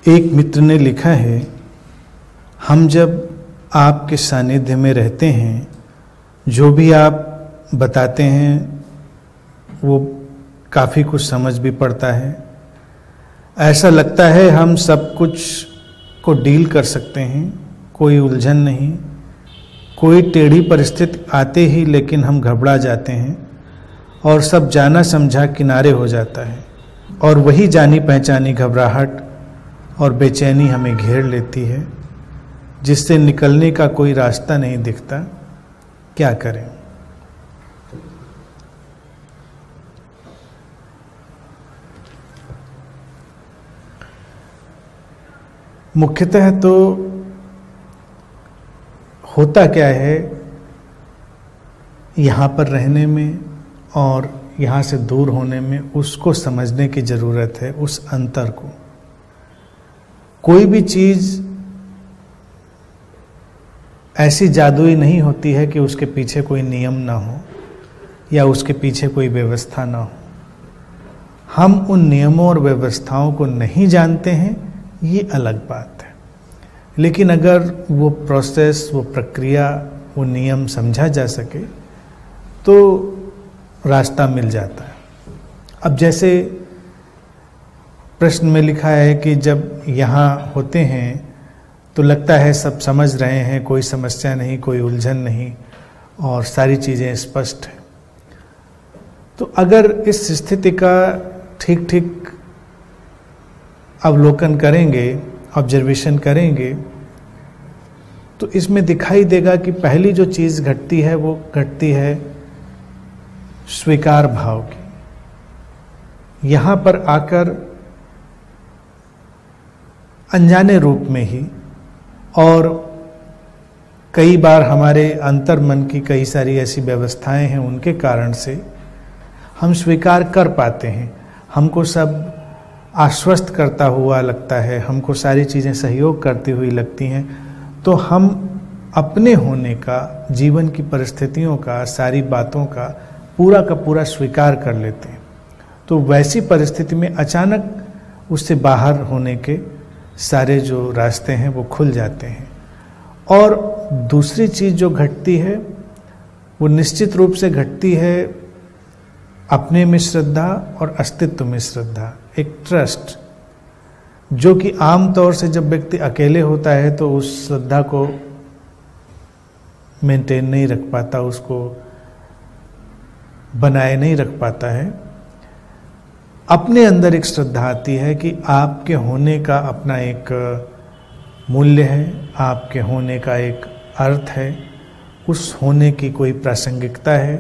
एक मित्र ने लिखा है, हम जब आपके सानिध्य में रहते हैं, जो भी आप बताते हैं वो काफ़ी कुछ समझ भी पड़ता है। ऐसा लगता है हम सब कुछ को डील कर सकते हैं, कोई उलझन नहीं। कोई टेढ़ी परिस्थिति आते ही लेकिन हम घबरा जाते हैं और सब जाना समझा किनारे हो जाता है, और वही जानी पहचानी घबराहट और बेचैनी हमें घेर लेती है, जिससे निकलने का कोई रास्ता नहीं दिखता। क्या करें? मुख्यतः तो होता क्या है, यहाँ पर रहने में और यहाँ से दूर होने में उसको समझने की ज़रूरत है, उस अंतर को। कोई भी चीज़ ऐसी जादुई नहीं होती है कि उसके पीछे कोई नियम ना हो या उसके पीछे कोई व्यवस्था ना हो। हम उन नियमों और व्यवस्थाओं को नहीं जानते हैं, ये अलग बात है। लेकिन अगर वो प्रोसेस, वो प्रक्रिया, वो नियम समझा जा सके तो रास्ता मिल जाता है। अब जैसे प्रश्न में लिखा है कि जब यहाँ होते हैं तो लगता है सब समझ रहे हैं, कोई समस्या नहीं, कोई उलझन नहीं और सारी चीज़ें स्पष्ट हैं। तो अगर इस स्थिति का ठीक ठीक अवलोकन करेंगे, ऑब्जर्वेशन करेंगे, तो इसमें दिखाई देगा कि पहली जो चीज़ घटती है वो घटती है स्वीकार भाव की। यहाँ पर आकर अनजाने रूप में ही, और कई बार हमारे अंतर मन की कई सारी ऐसी व्यवस्थाएं हैं, उनके कारण से हम स्वीकार कर पाते हैं। हमको सब आश्वस्त करता हुआ लगता है, हमको सारी चीज़ें सहयोग करती हुई लगती हैं, तो हम अपने होने का, जीवन की परिस्थितियों का, सारी बातों का पूरा स्वीकार कर लेते हैं। तो वैसी परिस्थिति में अचानक उससे बाहर होने के सारे जो रास्ते हैं वो खुल जाते हैं। और दूसरी चीज़ जो घटती है वो निश्चित रूप से घटती है अपने में श्रद्धा और अस्तित्व में श्रद्धा, एक ट्रस्ट, जो कि आम तौर से जब व्यक्ति अकेले होता है तो उस श्रद्धा को मेंटेन नहीं रख पाता, उसको बनाए नहीं रख पाता है। अपने अंदर एक श्रद्धा आती है कि आपके होने का अपना एक मूल्य है, आपके होने का एक अर्थ है, उस होने की कोई प्रासंगिकता है,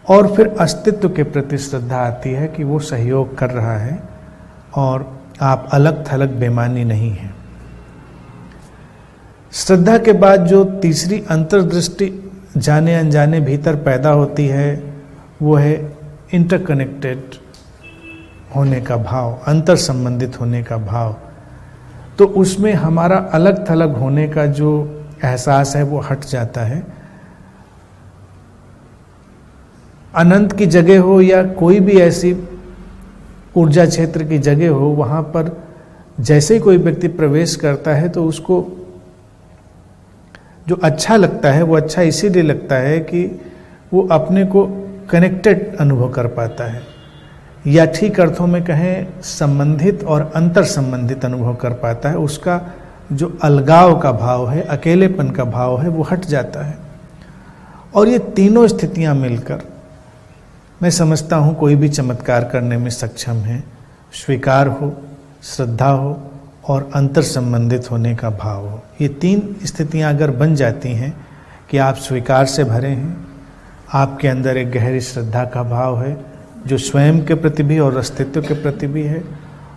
और फिर अस्तित्व के प्रति श्रद्धा आती है कि वो सहयोग कर रहा है और आप अलग थलग बेमानी नहीं हैं। श्रद्धा के बाद जो तीसरी अंतर्दृष्टि जाने अनजाने भीतर पैदा होती है वो है इंटरकनेक्टेड होने का भाव, अंतर संबंधित होने का भाव। तो उसमें हमारा अलग थलग होने का जो एहसास है वो हट जाता है। अनंत की जगह हो या कोई भी ऐसी ऊर्जा क्षेत्र की जगह हो, वहाँ पर जैसे ही कोई व्यक्ति प्रवेश करता है तो उसको जो अच्छा लगता है वो अच्छा इसीलिए लगता है कि वो अपने को कनेक्टेड अनुभव कर पाता है, या ठीक अर्थों में कहें संबंधित और अंतर संबंधित अनुभव कर पाता है। उसका जो अलगाव का भाव है, अकेलेपन का भाव है, वो हट जाता है। और ये तीनों स्थितियां मिलकर मैं समझता हूँ कोई भी चमत्कार करने में सक्षम है। स्वीकार हो, श्रद्धा हो और अंतर संबंधित होने का भाव हो। ये तीन स्थितियां अगर बन जाती हैं कि आप स्वीकार से भरे हैं, आपके अंदर एक गहरी श्रद्धा का भाव है जो स्वयं के प्रति भी और अस्तित्व के प्रति भी है,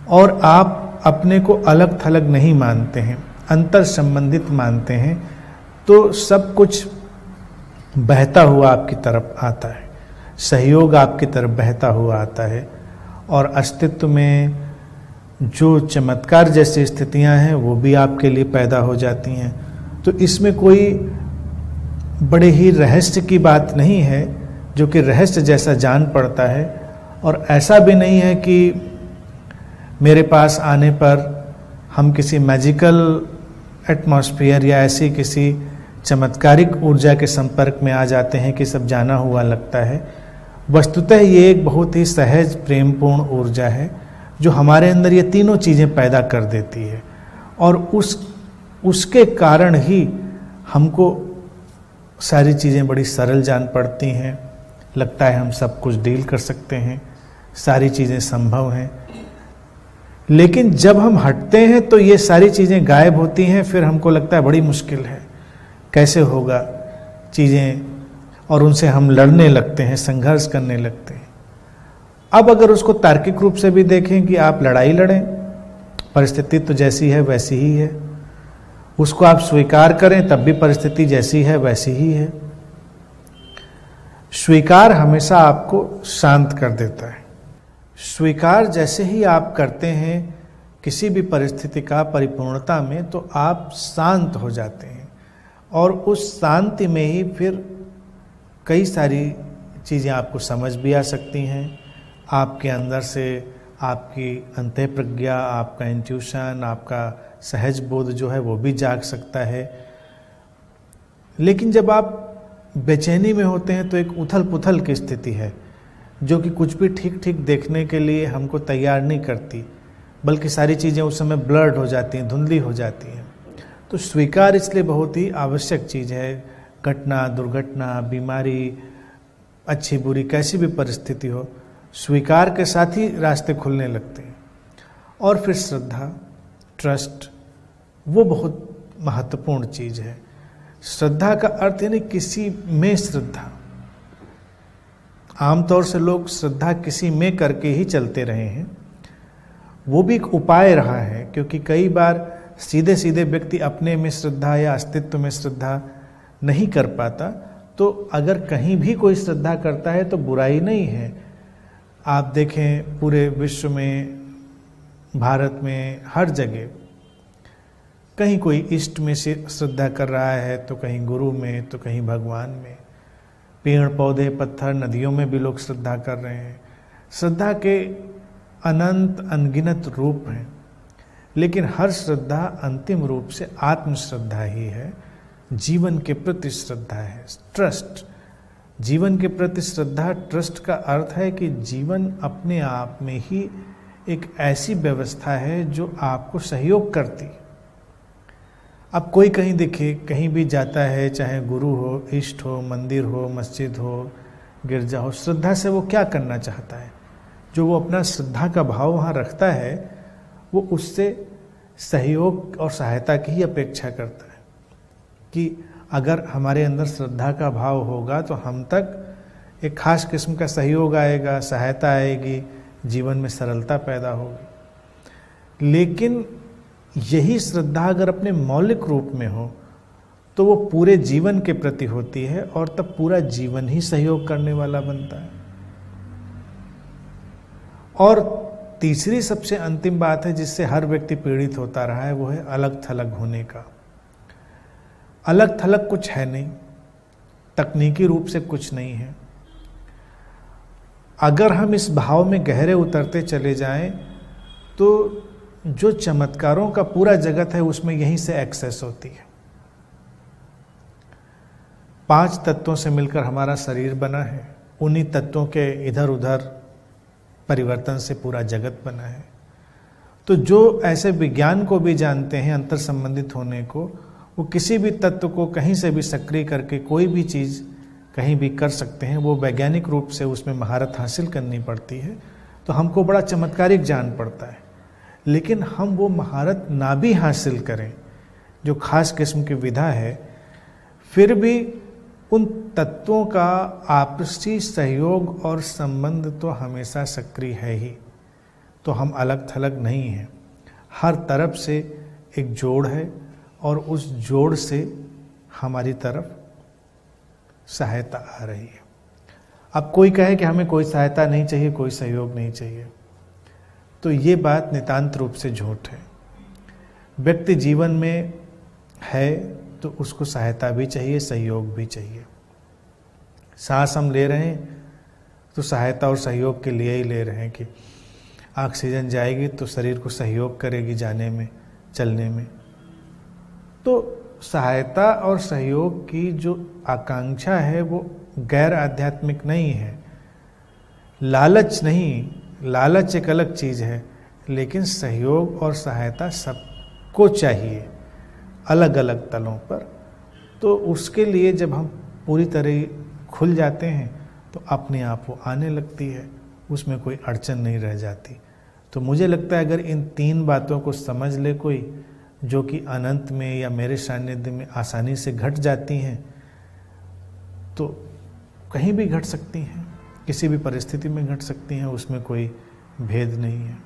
और आप अपने को अलग थलग नहीं मानते हैं, अंतर संबंधित मानते हैं, तो सब कुछ बहता हुआ आपकी तरफ आता है, सहयोग आपकी तरफ बहता हुआ आता है, और अस्तित्व में जो चमत्कार जैसी स्थितियां हैं वो भी आपके लिए पैदा हो जाती हैं। तो इसमें कोई बड़े ही रहस्य की बात नहीं है जो कि रहस्य जैसा जान पड़ता है, और ऐसा भी नहीं है कि मेरे पास आने पर हम किसी मैजिकल एटमॉस्फेयर या ऐसी किसी चमत्कारिक ऊर्जा के संपर्क में आ जाते हैं कि सब जाना हुआ लगता है। वस्तुतः ये एक बहुत ही सहज प्रेमपूर्ण ऊर्जा है जो हमारे अंदर ये तीनों चीज़ें पैदा कर देती है, और उसके कारण ही हमको सारी चीज़ें बड़ी सरल जान पड़ती हैं। लगता है हम सब कुछ डील कर सकते हैं, सारी चीज़ें संभव हैं। लेकिन जब हम हटते हैं तो ये सारी चीज़ें गायब होती हैं। फिर हमको लगता है बड़ी मुश्किल है, कैसे होगा चीज़ें, और उनसे हम लड़ने लगते हैं, संघर्ष करने लगते हैं। अब अगर उसको तार्किक रूप से भी देखें कि आप लड़ाई लड़ें, परिस्थिति तो जैसी है वैसी ही है, उसको आप स्वीकार करें तब भी परिस्थिति जैसी है वैसी ही है। स्वीकार हमेशा आपको शांत कर देता है। स्वीकार जैसे ही आप करते हैं किसी भी परिस्थिति का परिपूर्णता में, तो आप शांत हो जाते हैं, और उस शांति में ही फिर कई सारी चीज़ें आपको समझ भी आ सकती हैं। आपके अंदर से आपकी अंतःप्रज्ञा, आपका इंट्यूशन, आपका सहज बोध जो है वो भी जाग सकता है। लेकिन जब आप बेचैनी में होते हैं तो एक उथल पुथल की स्थिति है जो कि कुछ भी ठीक ठीक देखने के लिए हमको तैयार नहीं करती, बल्कि सारी चीज़ें उस समय ब्लर्ड हो जाती हैं, धुंधली हो जाती हैं। तो स्वीकार इसलिए बहुत ही आवश्यक चीज़ है। घटना, दुर्घटना, बीमारी, अच्छी बुरी कैसी भी परिस्थिति हो, स्वीकार के साथ ही रास्ते खुलने लगते हैं। और फिर श्रद्धा, ट्रस्ट, वो बहुत महत्वपूर्ण चीज़ है। श्रद्धा का अर्थ यानी किसी में श्रद्धा। आमतौर से लोग श्रद्धा किसी में करके ही चलते रहे हैं। वो भी एक उपाय रहा है, क्योंकि कई बार सीधे सीधे व्यक्ति अपने में श्रद्धा या अस्तित्व में श्रद्धा नहीं कर पाता। तो अगर कहीं भी कोई श्रद्धा करता है तो बुराई नहीं है। आप देखें पूरे विश्व में, भारत में, हर जगह कहीं कोई इष्ट में से श्रद्धा कर रहा है, तो कहीं गुरु में, तो कहीं भगवान में। पेड़ पौधे, पत्थर, नदियों में भी लोग श्रद्धा कर रहे हैं। श्रद्धा के अनंत अनगिनत रूप हैं, लेकिन हर श्रद्धा अंतिम रूप से आत्मश्रद्धा ही है, जीवन के प्रति श्रद्धा है। ट्रस्ट, जीवन के प्रति श्रद्धा, ट्रस्ट का अर्थ है कि जीवन अपने आप में ही एक ऐसी व्यवस्था है जो आपको सहयोग करती। अब कोई कहीं दिखे, कहीं भी जाता है, चाहे गुरु हो, इष्ट हो, मंदिर हो, मस्जिद हो, गिरजा हो, श्रद्धा से वो क्या करना चाहता है? जो वो अपना श्रद्धा का भाव वहाँ रखता है, वो उससे सहयोग और सहायता की ही अपेक्षा करता है कि अगर हमारे अंदर श्रद्धा का भाव होगा तो हम तक एक खास किस्म का सहयोग आएगा, सहायता आएगी, जीवन में सरलता पैदा होगी। लेकिन यही श्रद्धा अगर अपने मौलिक रूप में हो तो वो पूरे जीवन के प्रति होती है, और तब पूरा जीवन ही सहयोग करने वाला बनता है। और तीसरी सबसे अंतिम बात है जिससे हर व्यक्ति पीड़ित होता रहा है, वो है अलग थलग होने का। अलग थलग कुछ है नहीं, तकनीकी रूप से कुछ नहीं है। अगर हम इस भाव में गहरे उतरते चले जाएं तो जो चमत्कारों का पूरा जगत है उसमें यहीं से एक्सेस होती है। 5 तत्वों से मिलकर हमारा शरीर बना है, उन्हीं तत्वों के इधर उधर परिवर्तन से पूरा जगत बना है। तो जो ऐसे विज्ञान को भी जानते हैं अंतर संबंधित होने को, वो किसी भी तत्व को कहीं से भी सक्रिय करके कोई भी चीज़ कहीं भी कर सकते हैं। वो वैज्ञानिक रूप से उसमें महारत हासिल करनी पड़ती है, तो हमको बड़ा चमत्कारिक जान पड़ता है। लेकिन हम वो महारत ना भी हासिल करें, जो खास किस्म की विधा है, फिर भी उन तत्वों का आपसी सहयोग और संबंध तो हमेशा सक्रिय है ही। तो हम अलग थलग नहीं हैं, हर तरफ से एक जोड़ है, और उस जोड़ से हमारी तरफ सहायता आ रही है। अब कोई कहे कि हमें कोई सहायता नहीं चाहिए, कोई सहयोग नहीं चाहिए, तो ये बात नितांत रूप से झूठ है। व्यक्ति जीवन में है तो उसको सहायता भी चाहिए, सहयोग भी चाहिए। सांस हम ले रहे हैं तो सहायता और सहयोग के लिए ही ले रहे हैं कि ऑक्सीजन जाएगी तो शरीर को सहयोग करेगी जाने में, चलने में। तो सहायता और सहयोग की जो आकांक्षा है वो गैर आध्यात्मिक नहीं है, लालच नहीं, लालच एक अलग चीज है, लेकिन सहयोग और सहायता सबको चाहिए अलग अलग तलों पर। तो उसके लिए जब हम पूरी तरह खुल जाते हैं तो अपने आप वो आने लगती है, उसमें कोई अड़चन नहीं रह जाती। तो मुझे लगता है अगर इन 3 बातों को समझ ले कोई, जो कि अनंत में या मेरे सानिध्य में आसानी से घट जाती हैं, तो कहीं भी घट सकती हैं, किसी भी परिस्थिति में घट सकती हैं, उसमें कोई भेद नहीं है।